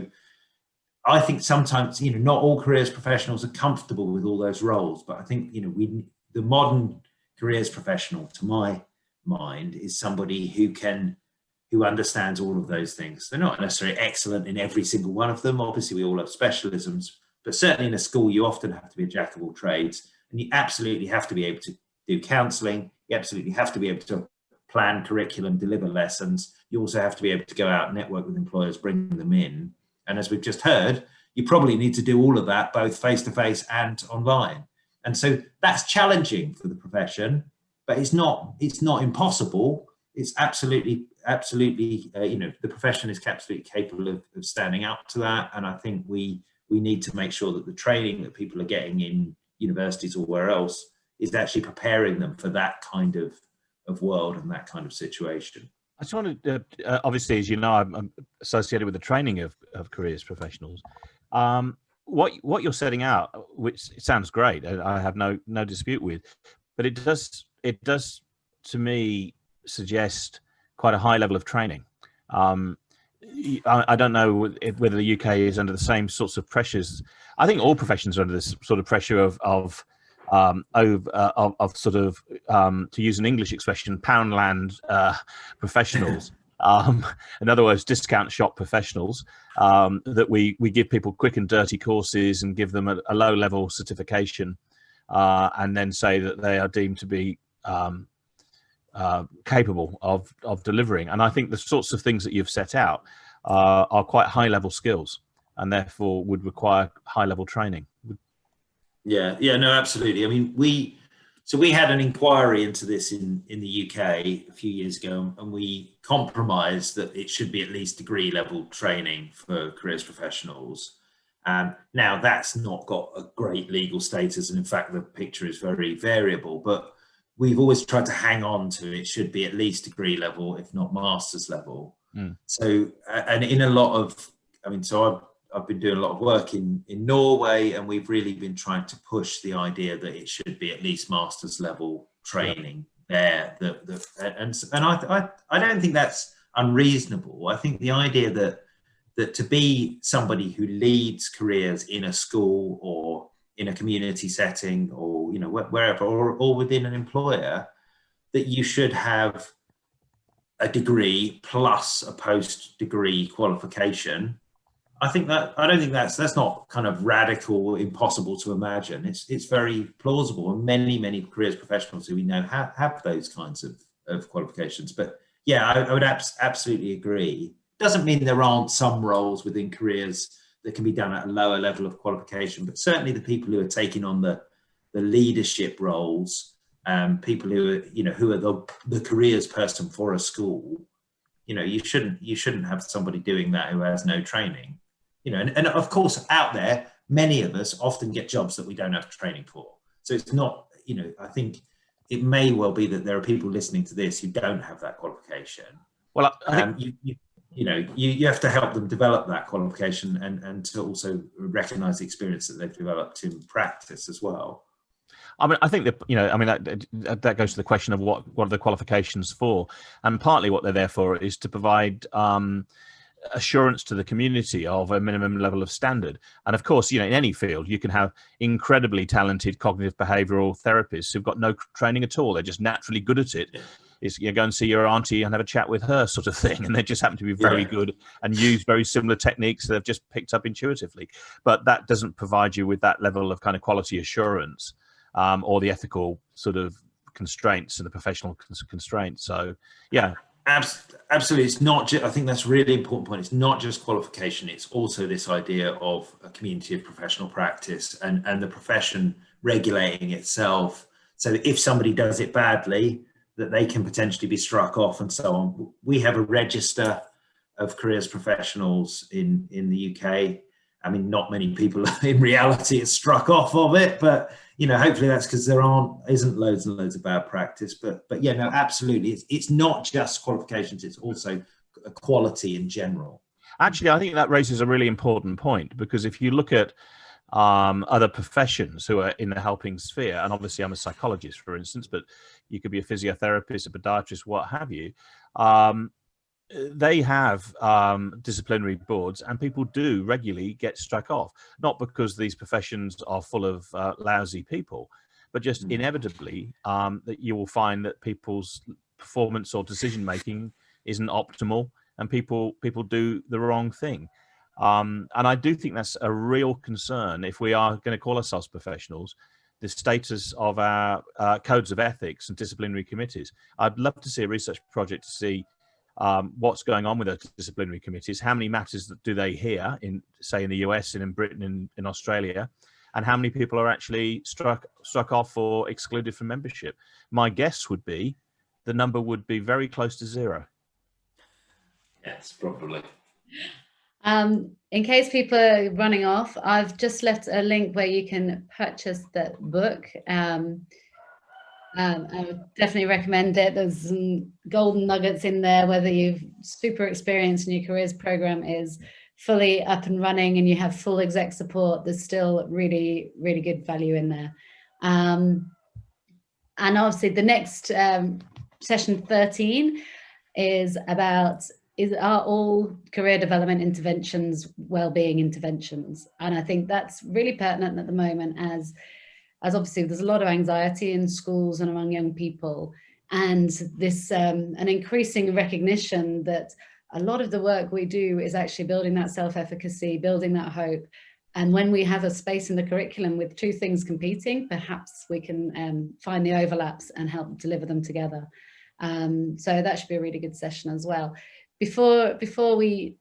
I think sometimes, you know, not all careers professionals are comfortable with all those roles, but I think, you know, the modern careers professional, to my mind, is somebody who understands all of those things. They're not necessarily excellent in every single one of them. Obviously, we all have specialisms, but certainly in a school, you often have to be a jack of all trades, and you absolutely have to be able to do counselling. You absolutely have to be able to plan curriculum, deliver lessons. You also have to be able to go out, network with employers, bring them in. And as we've just heard, you probably need to do all of that, both face-to-face and online. And so that's challenging for the profession, but it's not impossible. It's absolutely, you know, the profession is absolutely capable of standing up to that. And I think we need to make sure that the training that people are getting in universities or where else is actually preparing them for that kind of world and that kind of situation. I just wanted to, obviously, as you know, I'm associated with the training of careers professionals. What you're setting out, which sounds great, I have no dispute with, but it does to me suggest quite a high level of training. I don't know whether the UK is under the same sorts of pressures. I think all professions are under this sort of pressure of sort of, to use an English expression, Poundland professionals. In other words, discount shop professionals, that we give people quick and dirty courses and give them a low level certification, and then say that they are deemed to be capable of delivering. And I think the sorts of things that you've set out are quite high level skills, and therefore would require high level training. Yeah, no, absolutely. I mean, So we had an inquiry into this in the UK a few years ago, and we compromised that it should be at least degree level training for careers professionals. Now that's not got a great legal status, and in fact the picture is very variable, but we've always tried to hang on to it should be at least degree level, if not master's level. So, and in a lot of, so I've been doing a lot of work in Norway, and we've really been trying to push the idea that it should be at least master's level training there. And I don't think that's unreasonable. I think the idea that to be somebody who leads careers in a school or in a community setting, or wherever, or within an employer, that you should have a degree plus a post-degree qualification. I don't think that's not kind of radical or impossible to imagine. It's very plausible, and many careers professionals who we know have those kinds of qualifications. But yeah, I would absolutely agree. Doesn't mean there aren't some roles within careers that can be done at a lower level of qualification, but certainly the people who are taking on the leadership roles, people who are the careers person for a school, you shouldn't have somebody doing that who has no training. And of course, out there, many of us often get jobs that we don't have training for. So it's not, I think it may well be that there are people listening to this who don't have that qualification. Well, I think you have to help them develop that qualification and to also recognize the experience that they've developed in practice as well. I think that that goes to the question of what are the qualifications for, and partly what they're there for is to provide assurance to the community of a minimum level of standard. And of course, in any field, you can have incredibly talented cognitive behavioral therapists who've got no training at all. They're just naturally good at it. It's go and see your auntie and have a chat with her sort of thing, and they just happen to be very good and use very similar techniques that they've just picked up intuitively. But that doesn't provide you with that level of kind of quality assurance or the ethical sort of constraints and the professional constraints. So yeah. Absolutely. It's not just, I think that's a really important point. It's not just qualification. It's also this idea of a community of professional practice and the profession regulating itself. So that if somebody does it badly, that they can potentially be struck off and so on. We have a register of careers professionals in the UK. Not many people in reality are struck off of it, but hopefully that's because there isn't loads and loads of bad practice. But yeah, no, absolutely, it's not just qualifications; it's also a quality in general. Actually, I think that raises a really important point, because if you look at other professions who are in the helping sphere, and obviously I'm a psychologist, for instance, but you could be a physiotherapist, a podiatrist, what have you. They have disciplinary boards, and people do regularly get struck off, not because these professions are full of lousy people, but just inevitably that you will find that people's performance or decision making isn't optimal, and people do the wrong thing. And I do think that's a real concern if we are going to call ourselves professionals. The status of our codes of ethics and disciplinary committees. I'd love to see a research project to see what's going on with those disciplinary committees, how many matters do they hear in, say, in the US and in Britain and in Australia, and how many people are actually struck off or excluded from membership. My guess would be the number would be very close to zero. Yes, probably. In case people are running off, I've just left a link where you can purchase that book. I would definitely recommend it. There's some golden nuggets in there, whether you've super experienced and your careers program is fully up and running and you have full exec support, there's still really, really good value in there. And obviously the next session 13 is about, are all career development interventions well-being interventions? And I think that's really pertinent at the moment as obviously there's a lot of anxiety in schools and among young people, and this an increasing recognition that a lot of the work we do is actually building that self-efficacy, building that hope. And when we have a space in the curriculum with two things competing, perhaps we can find the overlaps and help deliver them together. So that should be a really good session as well. Before we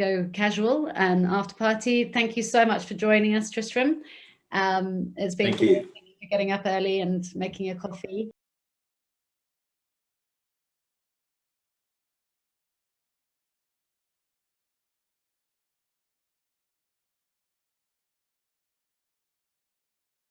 go casual and after party, thank you so much for joining us, Tristram. It's been for getting up early and making a coffee.